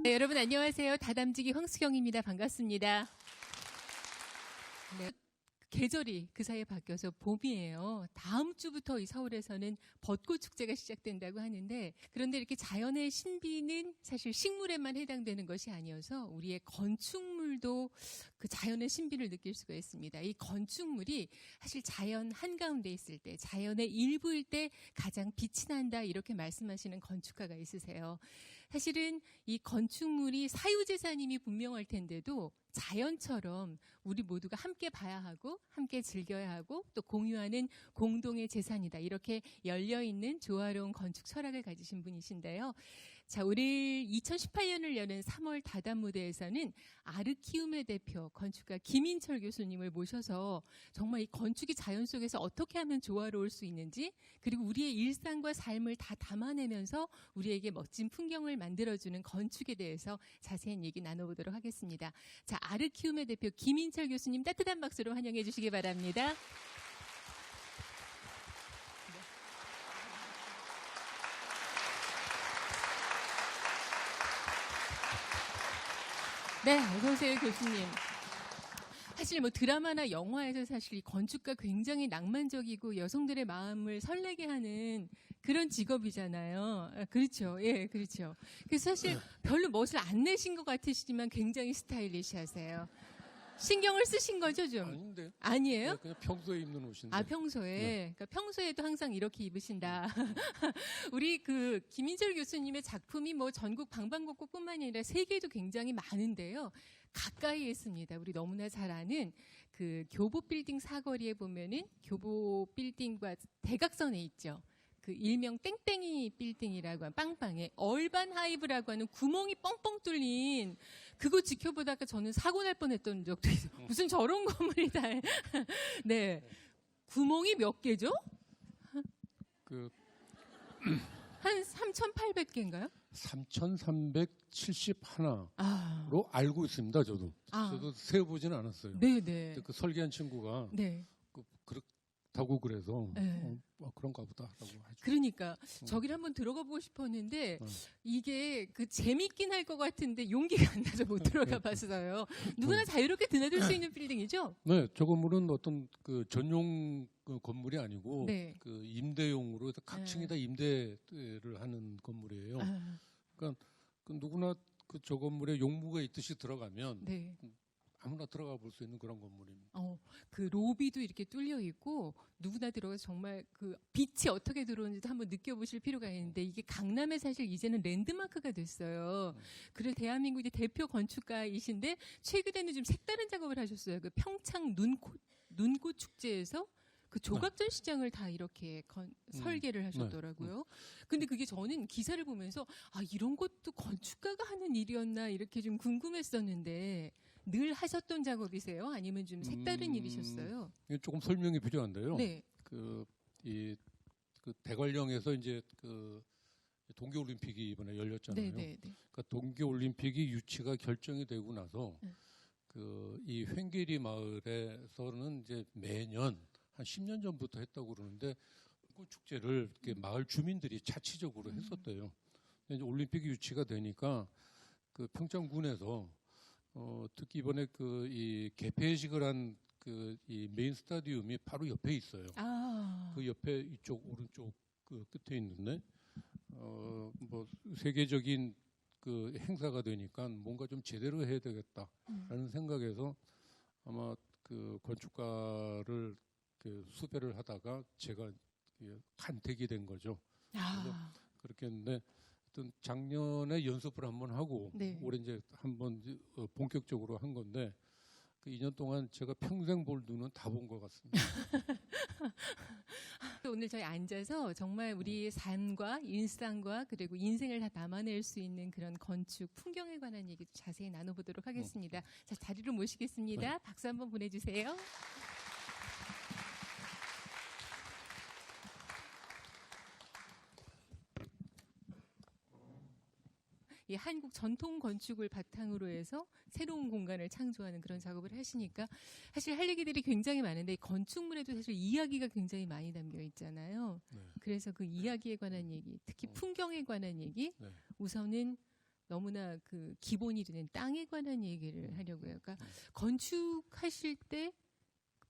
네, 여러분 안녕하세요. 다담지기 황수경입니다. 반갑습니다. 네, 계절이 그 사이에 바뀌어서 봄이에요. 다음 주부터 이 서울에서는 벚꽃 축제가 시작된다고 하는데, 그런데 이렇게 자연의 신비는 사실 식물에만 해당되는 것이 아니어서 우리의 건축물도 그 자연의 신비를 느낄 수가 있습니다. 이 건축물이 사실 자연 한가운데 있을 때, 자연의 일부일 때 가장 빛이 난다, 이렇게 말씀하시는 건축가가 있으세요. 사실은 이 건축물이 사유재산임이 분명할 텐데도 자연처럼 우리 모두가 함께 봐야 하고 함께 즐겨야 하고 또 공유하는 공동의 재산이다, 이렇게 열려있는 조화로운 건축 철학을 가지신 분이신데요. 자, 오늘 2018년을 여는 3월 다담 무대에서는 아르키움의 대표 건축가 김인철 교수님을 모셔서 정말 이 건축이 자연 속에서 어떻게 하면 조화로울 수 있는지, 그리고 우리의 일상과 삶을 다 담아내면서 우리에게 멋진 풍경을 만들어주는 건축에 대해서 자세한 얘기 나눠보도록 하겠습니다. 자, 아르키움의 대표 김인철 교수님 따뜻한 박수로 환영해 주시기 바랍니다. 네, 어서오세요, 교수님. 사실 뭐 드라마나 영화에서 사실 이 건축가 굉장히 낭만적이고 여성들의 마음을 설레게 하는 그런 직업이잖아요. 아, 그렇죠. 예, 그렇죠. 그래서 사실 별로 멋을 안 내신 것 같으시지만 굉장히 스타일리시하세요. 신경을 쓰신 거죠, 좀? 아닌데. 아니에요? 네, 그냥 평소에 입는 옷인데. 아, 평소에. 네. 그러니까 평소에도 항상 이렇게 입으신다. 우리 그 김인철 교수님의 작품이 뭐 전국 방방곡곡뿐만이 아니라 세계에도 굉장히 많은데요. 가까이에 있습니다. 우리 너무나 잘 아는 그 교보 빌딩 사거리에 보면은 교보 빌딩과 대각선에 있죠. 그 일명 땡땡이 빌딩이라고 하는 빵빵에 얼반 하이브라고 하는 구멍이 뻥뻥 뚫린 그거 지켜보다가 저는 사고 날 뻔했던 적도 있어요. 무슨 저런 건물이 다. 네. 구멍이 몇 개죠? 한 3,800개인가요? 3,371로 아. 알고 있습니다. 저도. 아. 저도 세어보지는 않았어요. 네네. 그 설계한 친구가 네. 그렇다고 그래서 네. 그런가 보다라고 하죠. 그러니까 저기를 한번 들어가 보고 싶었는데 이게 그 재밌긴 할 것 같은데 용기가 안 나서 못 들어가 봤어요. 누구나 자유롭게 드나들 수 있는 빌딩이죠? 네, 저 건물은 어떤 그 전용 그 건물이 아니고 네. 그 임대용으로 각 층이 다 임대를 하는 건물이에요. 아, 그러니까 그 누구나 그 저 건물에 용무가 있듯이 들어가면 네. 아무나 들어가 볼 수 있는 그런 건물입니다. 그 로비도 이렇게 뚫려 있고 누구나 들어가서 정말 그 빛이 어떻게 들어오는지도 한번 느껴보실 필요가 있는데, 이게 강남에 사실 이제는 랜드마크가 됐어요. 그래서 대한민국의 대표 건축가이신데 최근에는 좀 색다른 작업을 하셨어요. 그 평창 눈꽃 축제에서 그 조각전 시장을 다 이렇게 설계를 하셨더라고요. 근데 그게 저는 기사를 보면서 아, 이런 것도 건축가가 하는 일이었나 이렇게 좀 궁금했었는데, 늘 하셨던 작업이세요? 아니면 좀 색다른 일이셨어요? 이게 조금 설명이 필요한데요. 네. 그 대관령에서 이제 그 동계올림픽이 이번에 열렸잖아요. 네. 그러니까 동계올림픽이 유치가 결정이 되고 나서 그 이 횡계리 마을에서는 이제 매년 한 10년 전부터 했다고 그러는데 그 축제를 이렇게 마을 주민들이 자치적으로 했었대요. 근데 이제 올림픽이 유치가 되니까 그 평창군에서 특히 이번에 그 이 개폐식을 한 그 이 메인 스타디움이 바로 옆에 있어요. 아. 그 옆에 이쪽 오른쪽 그 끝에 있는데 뭐 세계적인 그 행사가 되니까 뭔가 좀 제대로 해야 되겠다라는 생각에서 아마 그 건축가를 그 수배를 하다가 제가 간택이 된 거죠. 그래서 그렇게 했는데 하여튼 작년에 연습을 한번 하고 네. 올해 이제 한번 본격적으로 한 건데 그 2년 동안 제가 평생 볼 눈은 다 본 것 같습니다. 오늘 저희 앉아서 정말 우리 삶과 일상과 그리고 인생을 다 담아낼 수 있는 그런 건축 풍경에 관한 얘기 자세히 나눠보도록 하겠습니다. 자, 자리로 모시겠습니다. 박수 한번 보내주세요. 이 한국 전통 건축을 바탕으로 해서 새로운 공간을 창조하는 그런 작업을 하시니까 사실 할 얘기들이 굉장히 많은데, 건축물에도 사실 이야기가 굉장히 많이 담겨 있잖아요. 네. 그래서 그 이야기에 관한 얘기, 특히 풍경에 관한 얘기, 네. 우선은 너무나 그 기본이 되는 땅에 관한 얘기를 하려고요. 그러니까 건축하실 때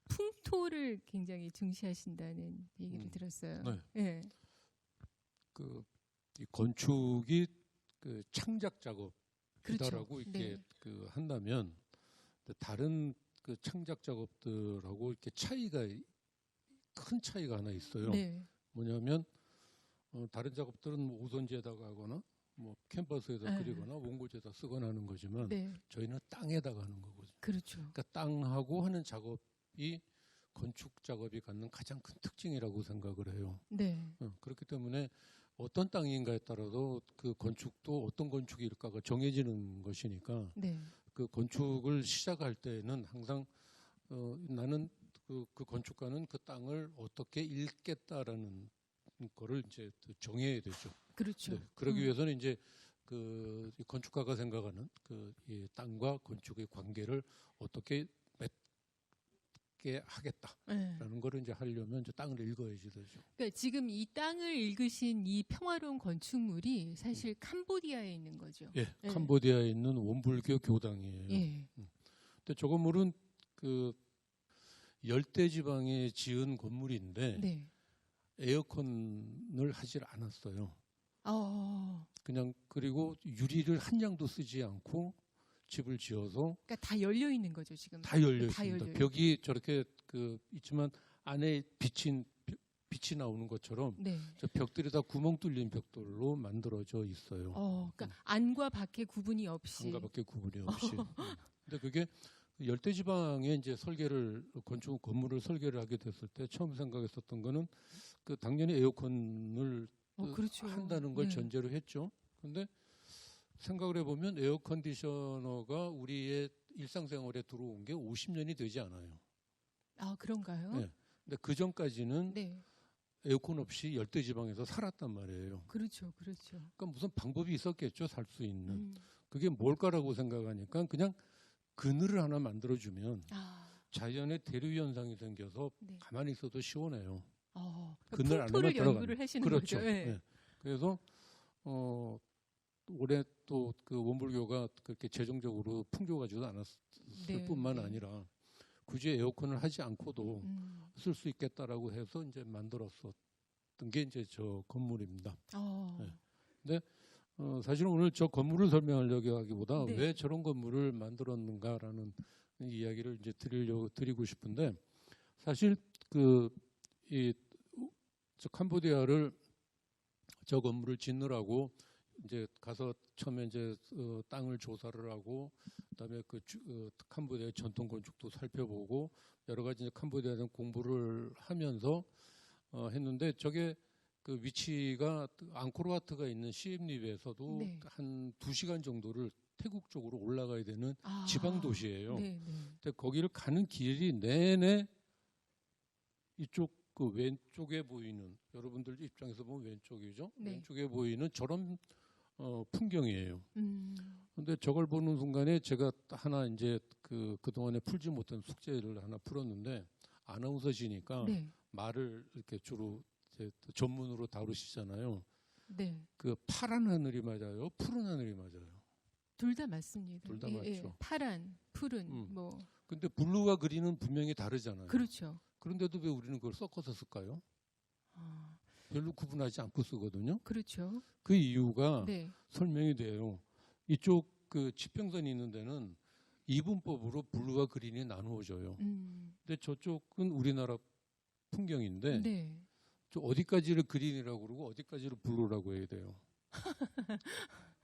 풍토를 굉장히 중시하신다는 얘기를 들었어요. 네. 예. 이 건축이 그 창작 작업이다라고 그렇죠. 이렇게 네. 그 한다면 다른 그 창작 작업들하고 이렇게 큰 차이가 하나 있어요. 네. 뭐냐면 다른 작업들은 뭐 오선지에다가 하거나 뭐 캔버스에다 그리거나 원고지에다 쓰거나 하는 거지만 네. 저희는 땅에다가 하는 거거든요. 그렇죠. 그러니까 땅하고 하는 작업이 건축 작업이 갖는 가장 큰 특징이라고 생각을 해요. 네. 그렇기 때문에 어떤 땅인가에 따라서 그 건축도 어떤 건축일까가 정해지는 것이니까 네. 그 건축을 시작할 때는 항상 나는 그 건축가는 그 땅을 어떻게 읽겠다라는 거를 이제 정해야 되죠. 그렇죠. 네, 그러기 위해서는 이제 그 건축가가 생각하는 이 땅과 건축의 관계를 어떻게 맺게 하겠다라는 네. 거를 이제 하려면 이제 땅을 읽어야지 되죠. 그러니까 지금 이 땅을 읽으신 이 평화로운 건축물이 사실 캄보디아에 있는 거죠. 예, 네. 캄보디아에 있는 원불교 교당이에요. 예. 근데 저 건물은 그 열대 지방에 지은 건물인데 네. 에어컨을 하질 않았어요. 어. 그냥 그리고 유리를 한 장도 쓰지 않고 집을 지어서 그러니까 다 열려 있는 거죠, 지금. 다 열려 다 있습니다. 열려요. 벽이 저렇게 그 있지만 안에 빛이 나오는 것처럼 네. 저 벽들이 다 구멍 뚫린 벽돌로 만들어져 있어요. 그러니까 안과 밖의 구분이 없이. 한가밖에 구분이 없이. 근데 그게 열대 지방에 이제 건축 건물을 설계를 하게 됐을 때 처음 생각했었던 거는 그 당연히 에어컨을 그렇죠. 한다는 걸 네. 전제로 했죠. 근데 생각을 해보면 에어컨디셔너가 우리의 일상생활에 들어온 게 50년이 되지 않아요. 아, 그런가요? 네. 근데 그 전까지는 네. 에어컨 없이 열대 지방에서 살았단 말이에요. 그렇죠. 그렇죠. 그러니까 무슨 방법이 있었겠죠, 살 수 있는. 음. 그게 뭘까라고 생각하니까 그냥 그늘을 하나 만들어주면 자연의 대류 현상이 생겨서 네. 가만히 있어도 시원해요. 그늘 풍토를 연구를 하시는 그렇죠. 거죠. 네. 네. 그래서 올해 또 그 원불교가 그렇게 재정적으로 풍조가지도 않았을 네. 뿐만 네. 아니라 굳이 에어컨을 하지 않고도 쓸 수 있겠다라고 해서 이제 만들었었던 게 이제 저 건물입니다. 네. 근데 사실은 오늘 저 건물을 설명하려고 하기보다 네. 왜 저런 건물을 만들었는가라는 이야기를 이제 드리고 싶은데 사실 저 캄보디아를 저 건물을 짓느라고 이제 가서 처음에 이제 땅을 조사를 하고 그다음에 캄보디아의 전통 건축도 살펴보고 여러 가지 이제 캄보디아에 대한 공부를 하면서 했는데 저게 그 위치가 앙코르와트가 있는 시엠립에서도 네. 한 2시간 정도를 태국 쪽으로 올라가야 되는 지방 도시예요. 네, 네. 근데 거기를 가는 길이 내내 이쪽 그 왼쪽에 보이는 여러분들 입장에서 보면 왼쪽이죠. 네. 왼쪽에 보이는 저런 풍경이에요. 음. 근데 저걸 보는 순간에 제가 하나 이제 그동안에 풀지 못한 숙제를 하나 풀었는데 아나운서시니까 네. 말을 이렇게 주로 이제 전문으로 다루시잖아요. 네. 그 파란 하늘이 맞아요? 푸른 하늘이 맞아요? 둘 다 맞습니다. 둘다 예, 맞죠. 파란, 푸른 뭐 근데 블루와 그린은 분명히 다르잖아요. 그렇죠. 그런데도 왜 우리는 그걸 섞어서 쓸까요? 아, 별로 구분하지 않고 쓰거든요. 그렇죠. 그 이유가 네. 설명이 돼요. 이쪽 그 지평선이 있는 데는 이분법으로 블루와 그린이 나누어져요. 근데 저쪽은 우리나라 풍경인데 네. 저 어디까지를 그린이라고 그러고 어디까지를 블루라고 해야 돼요.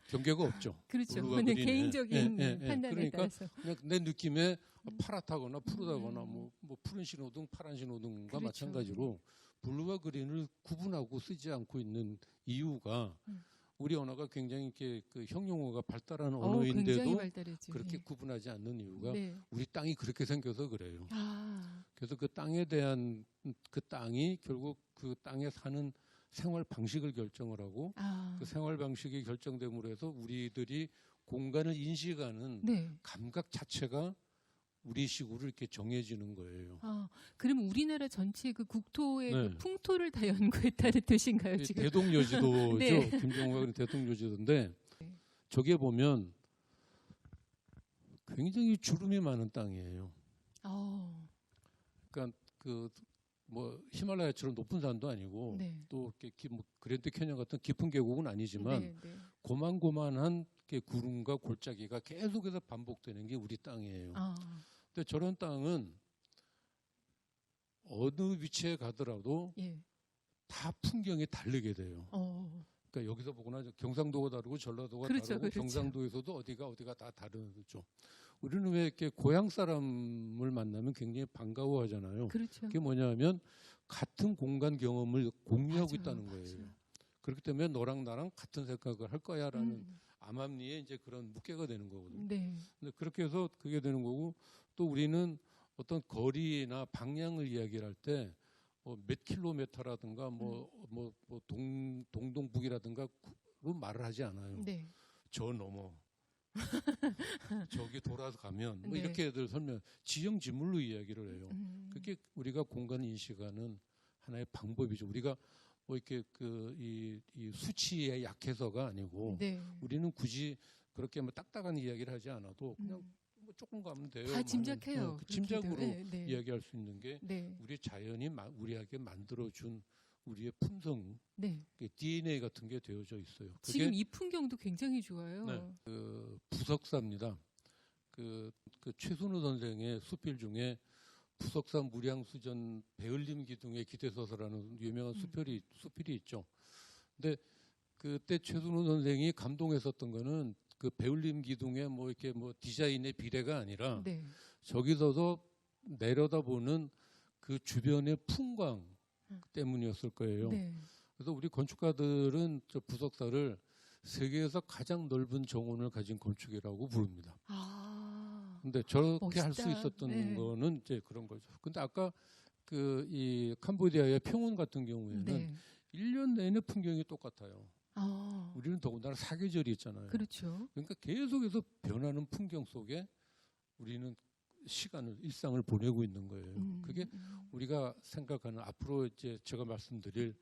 경계가 없죠. 그렇죠. 블루와 그는 그린에. 개인적인 판단에 그러니까 따라서. 그냥 내 느낌에 파랗다거나 푸르다거나 뭐 푸른 신호등, 파란 신호등과 그렇죠. 마찬가지로 블루와 그린을 구분하고 쓰지 않고 있는 이유가 우리 언어가 굉장히 이렇게 그 형용어가 발달한 굉장히 언어인데도 발달했죠. 그렇게 네. 구분하지 않는 이유가 네. 우리 땅이 그렇게 생겨서 그래요. 아, 그래서 그 땅에 대한 그 땅이 결국 그 땅에 사는 생활 방식을 결정을 하고 그 생활 방식이 결정됨으로 해서 우리들이 공간을 인식하는 네. 감각 자체가 우리식으로 이렇게 정해지는 거예요. 그럼 우리나라 전체 그 국토의 네. 그 풍토를 다 연구했다는 뜻인가요, 지금? 대동여지도죠. 네. 김정우가 그런 대동여지도인데 저기에 보면 굉장히 주름이 많은 땅이에요. 그러니까 그 뭐 히말라야처럼 높은 산도 아니고 네. 또 이렇게 뭐 그랜드 캐년 같은 깊은 계곡은 아니지만 네, 네. 고만고만한 게 구름과 골짜기가 계속해서 반복되는 게 우리 땅이에요. 근데 저런 땅은 어느 위치에 가더라도 예. 다 풍경이 다르게 돼요. 그러니까 여기서 보거나 경상도가 다르고 전라도가 그렇죠, 다르고 그렇죠. 경상도에서도 어디가 다 다르죠. 우리는 왜 이렇게 고향 사람을 만나면 굉장히 반가워하잖아요. 그렇죠. 그게 뭐냐면 같은 공간 경험을 공유하고 맞아요, 있다는 맞아요. 거예요. 그렇기 때문에 너랑 나랑 같은 생각을 할 거야라는 암암리에 이제 그런 묵계가 되는 거거든요. 네. 근데 그렇게 해서 그게 되는 거고 또 우리는 어떤 거리나 방향을 이야기를 할 때 몇 킬로미터라든가 동동북이라든가 로 말을 하지 않아요. 네. 저 넘어 저기 돌아서 가면 뭐 네. 이렇게들 설명 지형 지물로 이야기를 해요. 그게 우리가 공간 인식하는 하나의 방법이죠. 우리가 뭐 이렇게 이 수치에 약해서가 아니고 네. 우리는 굳이 그렇게 뭐 딱딱한 이야기를 하지 않아도 그냥 뭐 조금 가면 돼요. 다 짐작해요. 그 짐작으로 네, 네. 이야기할 수 있는 게 네. 우리 자연이 우리에게 만들어준 우리의 품성, 네. DNA 같은 게 되어져 있어요. 그게 지금 이 풍경도 굉장히 좋아요. 네, 부석사입니다. 그 최순우 선생의 수필 중에 부석사 무량수전 배을림 기둥의 기대서서라는 유명한 수필이 있죠. 근데 그때 최순우 선생이 감동했었던 거는 그 배울림 기둥의 뭐 이렇게 뭐 디자인의 비례가 아니라 네. 저기서도 내려다보는 그 주변의 풍광 때문이었을 거예요. 네. 그래서 우리 건축가들은 저 부석사를 세계에서 가장 넓은 정원을 가진 건축이라고 부릅니다. 근데 저렇게 할 수 멋있다. 있었던 네. 거는 이제 그런 거죠. 근데 아까 이 캄보디아의 평원 같은 경우에는 네. 1년 내내 풍경이 똑같아요. 아, 우리는 더군다나 사계절이 있잖아요. 그렇죠. 그러니까 계속해서 변하는 풍경 속에 우리는 일상을 보내고 있는 거예요. 그게 우리가 생각하는 앞으로 이제 제가 말씀드릴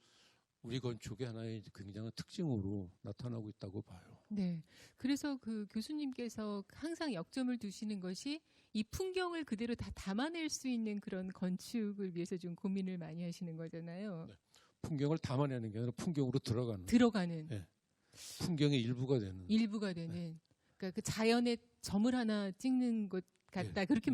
우리 건축의 하나의 굉장한 특징으로 나타나고 있다고 봐요. 네. 그래서 그 교수님께서 항상 역점을 두시는 것이 이 풍경을 그대로 다 담아낼 수 있는 그런 건축을 위해서 좀 고민을 많이 하시는 거잖아요. 네. 풍경을 담아내는 게 아니라 풍경으로 들어가는. 네. 풍경의 일부가 되는. 일부가 되는. 그러니까 그 자연의 점을 하나 찍는 것 같다. 그렇게